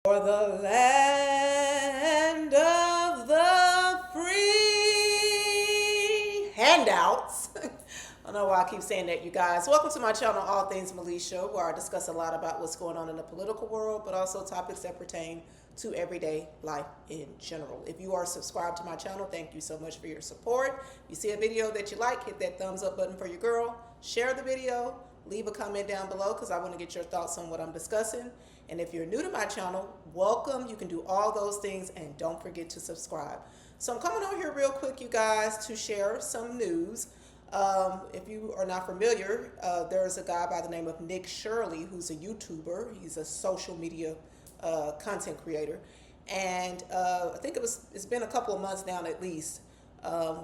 For the land of the free handouts. I don't know why I keep saying that, you guys. Welcome to my channel, All Things Militia, where I discuss a lot about what's going on in the political world, but also topics that pertain to everyday life in general. If you are subscribed to my channel, thank you so much for your support. If you see a video that you like, hit that thumbs up button for your girl. Share the video. Leave a comment down below because I want to get your thoughts on what I'm discussing. And if you're new to my channel, welcome. You can do all those things and don't forget to subscribe. So I'm coming on here real quick, you guys, to share some news. If you are not familiar, there's a guy by the name of Nick Shirley who's a YouTuber. He's a social media content creator. And I think it's been a couple of months now at least,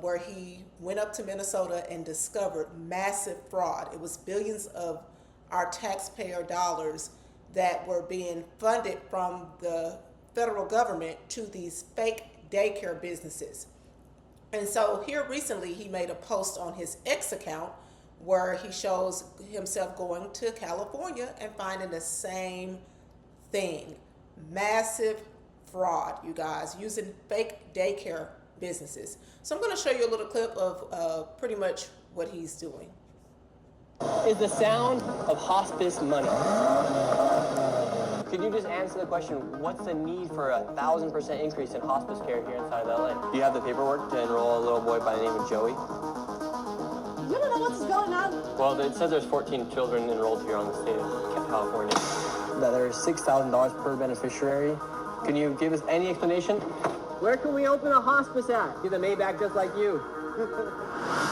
where he went up to Minnesota and discovered massive fraud. It was billions of our taxpayer dollars that were being funded from the federal government to these fake daycare businesses. And so here recently he made a post on his X account where he shows himself going to California and finding the same thing. Massive fraud, you guys, using fake daycare businesses. So I'm going to show you a little clip of pretty much what he's doing. Is the sound of hospice money. Could you just answer the question, what's the need for a 1,000% increase in hospice care here inside of LA? Do you have the paperwork to enroll a little boy by the name of Joey? You don't know what's going on? Well, it says there's 14 children enrolled here on the state of California. That there's $6,000 per beneficiary. Can you give us any explanation? Where can we open a hospice at? Get a Maybach just like you.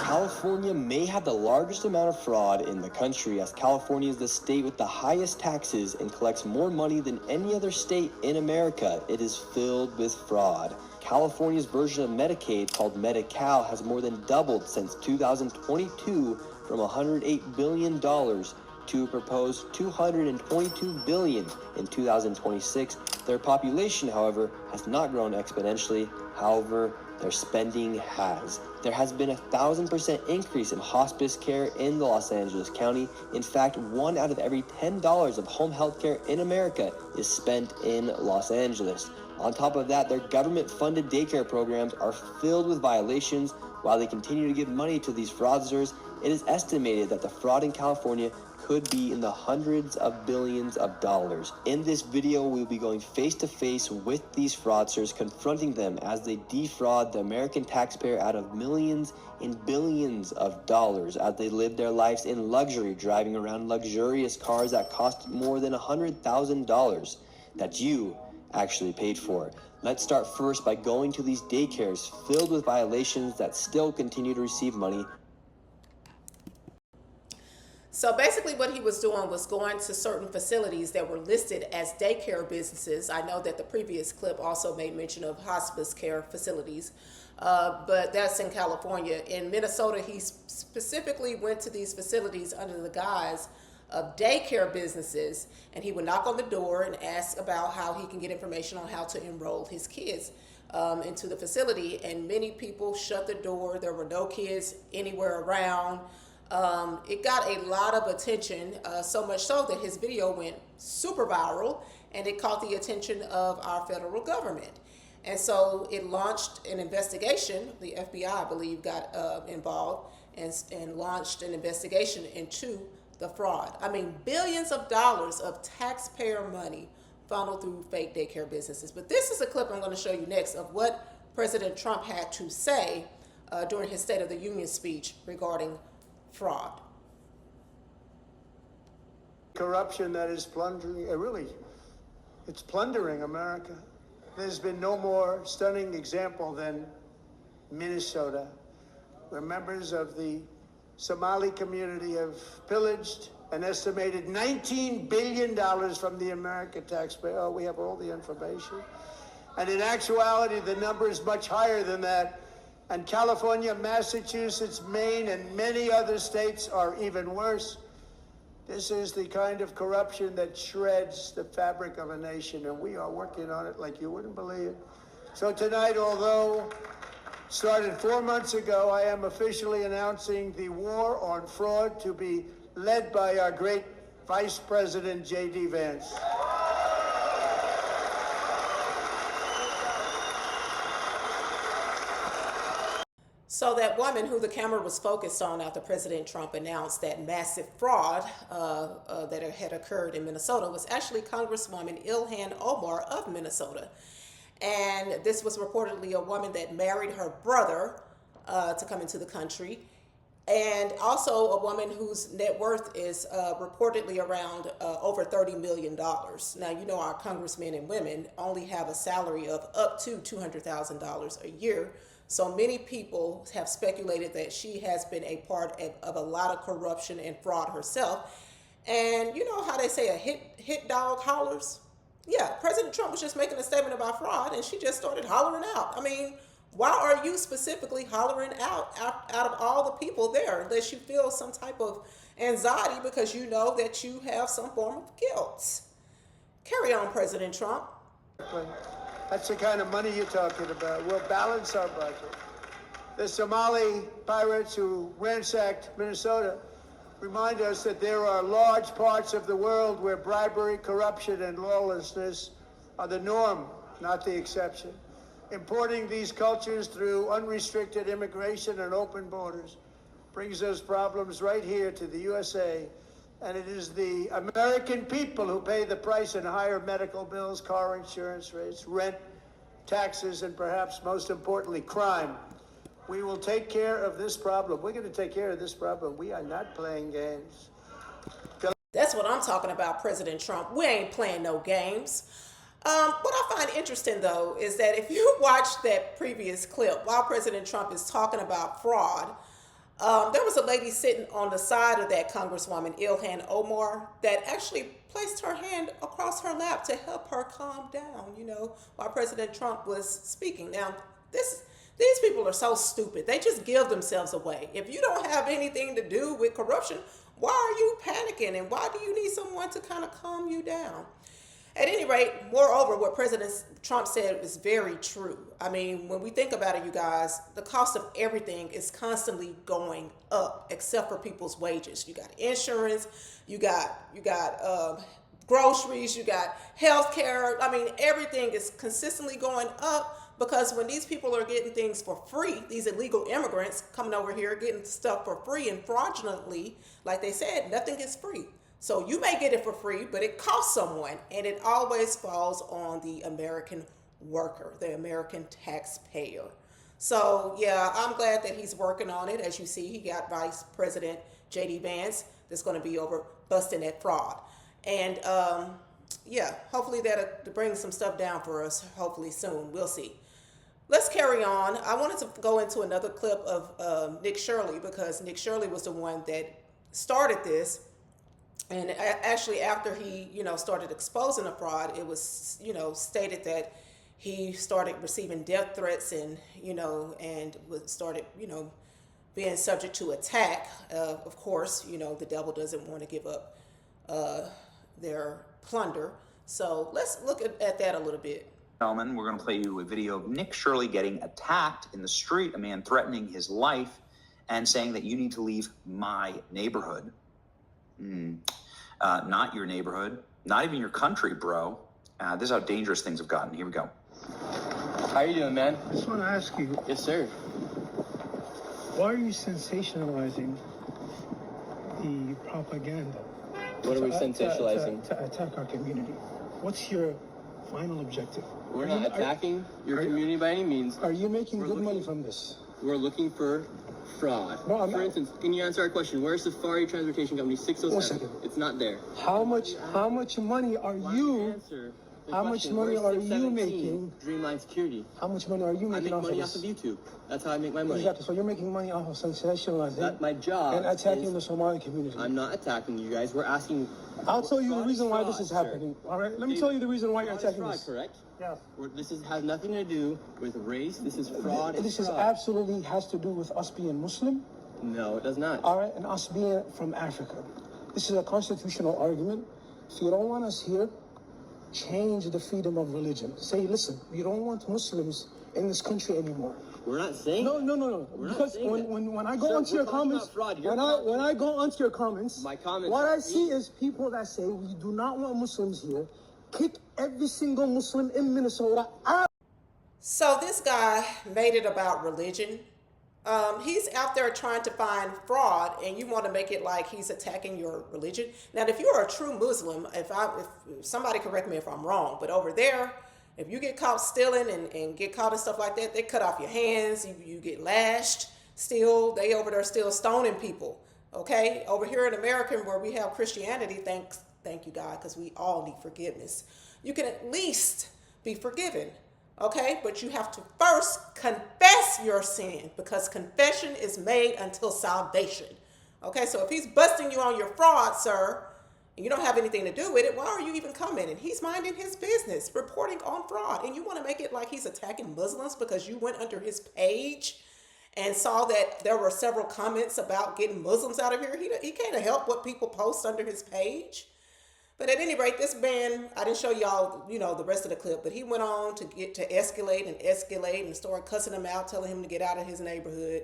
California may have the largest amount of fraud in the country, as California is the state with the highest taxes and collects more money than any other state in America. It is filled with fraud. California's version of Medicaid, called Medi-Cal, has more than doubled since 2022 from $108 billion to a proposed $222 billion in 2026. Their population, however, has not grown exponentially. However, their spending has. There has been a 1,000% increase in hospice care in the Los Angeles County. In fact, 1 out of every $10 of home health care in America is spent in Los Angeles. On top of that, their government-funded daycare programs are filled with violations. While they continue to give money to these fraudsters, it is estimated that the fraud in California could be in the hundreds of billions of dollars. In this video, we'll be going face to face with these fraudsters, confronting them as they defraud the American taxpayer out of millions and billions of dollars as they live their lives in luxury, driving around luxurious cars that cost more than $100,000 that you actually paid for. Let's start first by going to these daycares filled with violations that still continue to receive money. So basically what he was doing was going to certain facilities that were listed as daycare businesses. I know that the previous clip also made mention of hospice care facilities, but that's in California. In Minnesota, he specifically went to these facilities under the guise of daycare businesses, and he would knock on the door and ask about how he can get information on how to enroll his kids into the facility. And many people shut the door. There were no kids anywhere around. It got a lot of attention, so much so that his video went super viral, and it caught the attention of our federal government. And so it launched an investigation. The FBI, I believe, got involved and launched an investigation into the fraud. I mean, billions of dollars of taxpayer money funneled through fake daycare businesses. But this is a clip I'm going to show you next of what President Trump had to say during his State of the Union speech regarding fraud. Corruption that is plundering, it's plundering America. There's been no more stunning example than Minnesota, where members of the Somali community have pillaged an estimated $19 billion from the American taxpayer. Oh, we have all the information. And in actuality, the number is much higher than that. And California, Massachusetts, Maine, and many other states are even worse. This is the kind of corruption that shreds the fabric of a nation, and we are working on it like you wouldn't believe. So tonight, although started 4 months ago, I am officially announcing the war on fraud to be led by our great Vice President J.D. Vance. So that woman who the camera was focused on after President Trump announced that massive fraud that had occurred in Minnesota was actually Congresswoman Ilhan Omar of Minnesota. And this was reportedly a woman that married her brother to come into the country. And also a woman whose net worth is reportedly around over $30 million. Now, you know, our congressmen and women only have a salary of up to $200,000 a year. So many people have speculated that she has been a part of a lot of corruption and fraud herself. And you know how they say a hit dog hollers? Yeah, President Trump was just making a statement about fraud and she just started hollering out. I mean, why are you specifically hollering out of all the people there unless you feel some type of anxiety because you know that you have some form of guilt? Carry on, President Trump. That's the kind of money you're talking about. We'll balance our budget. The Somali pirates who ransacked Minnesota remind us that there are large parts of the world where bribery, corruption, and lawlessness are the norm, not the exception. Importing these cultures through unrestricted immigration and open borders brings those problems right here to the USA. And it is the American people who pay the price in higher medical bills, car insurance rates, rent, taxes, and perhaps most importantly, crime. We will take care of this problem. We're going to take care of this problem. We are not playing games. That's what I'm talking about, President Trump. We ain't playing no games. What I find interesting, though, is that if you watch that previous clip while President Trump is talking about fraud, there was a lady sitting on the side of that Congresswoman, Ilhan Omar, that actually placed her hand across her lap to help her calm down, you know, while President Trump was speaking. Now, these people are so stupid. They just give themselves away. If you don't have anything to do with corruption, why are you panicking? And why do you need someone to kind of calm you down? At any rate, moreover, what President Trump said is very true. I mean, when we think about it, you guys, the cost of everything is constantly going up, except for people's wages. You got insurance, you got groceries, you got health care. I mean, everything is consistently going up because when these people are getting things for free, these illegal immigrants coming over here getting stuff for free and fraudulently, like they said, nothing is free. So you may get it for free, but it costs someone, and it always falls on the American worker, the American taxpayer. So yeah, I'm glad that he's working on it. As you see, he got Vice President J.D. Vance that's going to be over busting that fraud. And yeah, hopefully that'll bring some stuff down for us, hopefully soon. We'll see. Let's carry on. I wanted to go into another clip of Nick Shirley because Nick Shirley was the one that started this. And actually, after he, started exposing the fraud, it was, stated that he started receiving death threats and, and started, being subject to attack. Of course, the devil doesn't want to give up their plunder. So let's look at that a little bit. Gentlemen, we're going to play you a video of Nick Shirley getting attacked in the street, a man threatening his life and saying that you need to leave my neighborhood. Not your neighborhood, not even your country, bro. This is how dangerous things have gotten. Here we go. How you doing, man? I just want to ask you, Yes, sir. why are you sensationalizing the propaganda? What are we sensationalizing? To attack our community. What's your final objective? We're not attacking your community by any means. Are you making good money from this? We're looking for fraud. No, I'm For not. instance, can you answer our question? Where's Safari Transportation Company 607? 1 second. It's not there. How much money are you? Answer the How much question. money Where's are you 617 making? Dreamline Security. How much money are you I making make off money of off of this? YouTube. That's how I make my money. Exactly. So you're making money off of sensationalizing That my job and attacking is- the Somali community. I'm not attacking you guys. We're asking. I'll tell you the Fraud reason why fraud, this is sir. happening. All right. Let me Dude, tell you the reason why you're fraud is attacking fraud, this. correct? Yeah. This has nothing to do with race. This is fraud. This It's is fraud. absolutely has to do with us being Muslim. No, it does not. All right, and us being from Africa. This is a constitutional argument. If you don't want us here, change the freedom of religion. Say, listen, we don't want Muslims in this country anymore. We're not saying. No. We're not Because saying that. when I go Sir, onto we're your talking comments, about fraud. You're when I go onto your comments, My comments what are I see free. is people that say we do not want Muslims here. Kick every single Muslim in Minnesota out. So this guy made it about religion. He's out there trying to find fraud, and you want to make it like he's attacking your religion. Now, if you're a true Muslim, if somebody correct me if I'm wrong, but over there, if you get caught stealing and get caught and stuff like that, they cut off your hands. You get lashed. Still, they over there still stoning people. Okay, over here in America, where we have Christianity, thank you God, because we all need forgiveness. You can at least be forgiven. Okay, but you have to first confess your sin, because confession is made until salvation. Okay, so if he's busting you on your fraud, sir, and you don't have anything to do with it, why are you even coming? And he's minding his business, reporting on fraud, and you want to make it like he's attacking Muslims because you went under his page and saw that there were several comments about getting Muslims out of here. He can't help what people post under his page. But at any rate, this man, I didn't show y'all, the rest of the clip, but he went on to escalate and start cussing him out, telling him to get out of his neighborhood.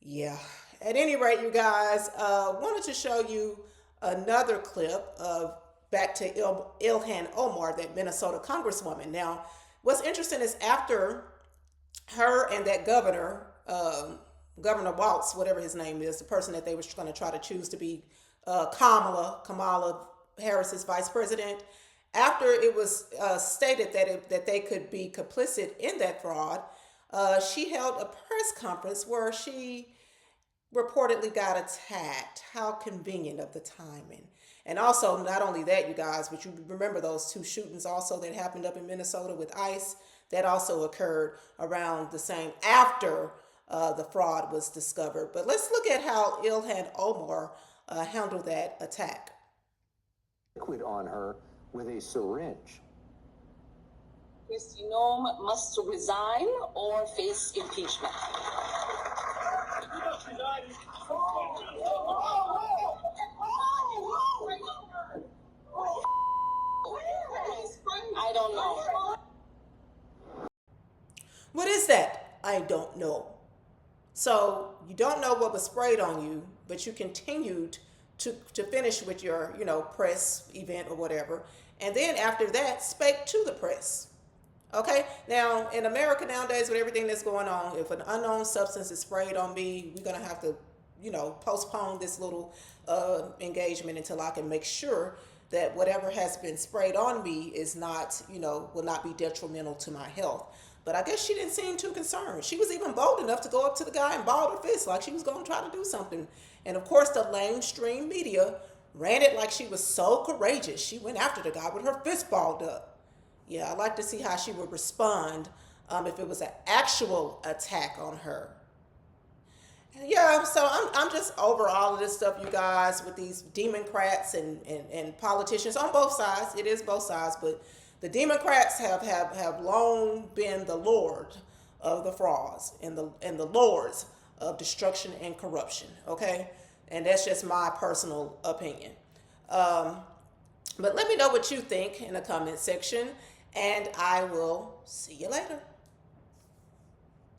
Yeah. At any rate, you guys, wanted to show you another clip of back to Ilhan Omar, that Minnesota congresswoman. Now, what's interesting is after her and that governor, Governor Waltz, whatever his name is, the person that they were going to try to choose to be Kamala Harris's vice president, after it was stated that they could be complicit in that fraud, she held a press conference where she reportedly got attacked. How convenient of the timing. And also, not only that, you guys, but you remember those 2 shootings also that happened up in Minnesota with ICE, that also occurred around the same after the fraud was discovered. But let's look at how Ilhan Omar handled that attack. Liquid on her with a syringe. Kristi Noem must resign or face impeachment. I don't know. What is that? I don't know. So you don't know what was sprayed on you, but you continued to finish with your, press event or whatever. And then after that, spake to the press. Okay? Now, in America nowadays, with everything that's going on, if an unknown substance is sprayed on me, we're going to have to, postpone this little engagement until I can make sure that whatever has been sprayed on me is not, will not be detrimental to my health. But I guess she didn't seem too concerned. She was even bold enough to go up to the guy and ball her fist like she was going to try to do something. And of course, the mainstream media ran it like she was so courageous. She went after the guy with her fist balled up. Yeah, I'd like to see how she would respond if it was an actual attack on her. Yeah, so I'm just over all of this stuff, you guys, with these Democrats and politicians on both sides. It is both sides, but the Democrats have long been the lord of the frauds and the lords of destruction and corruption. Okay, and that's just my personal opinion. But let me know what you think in the comment section, and I will see you later.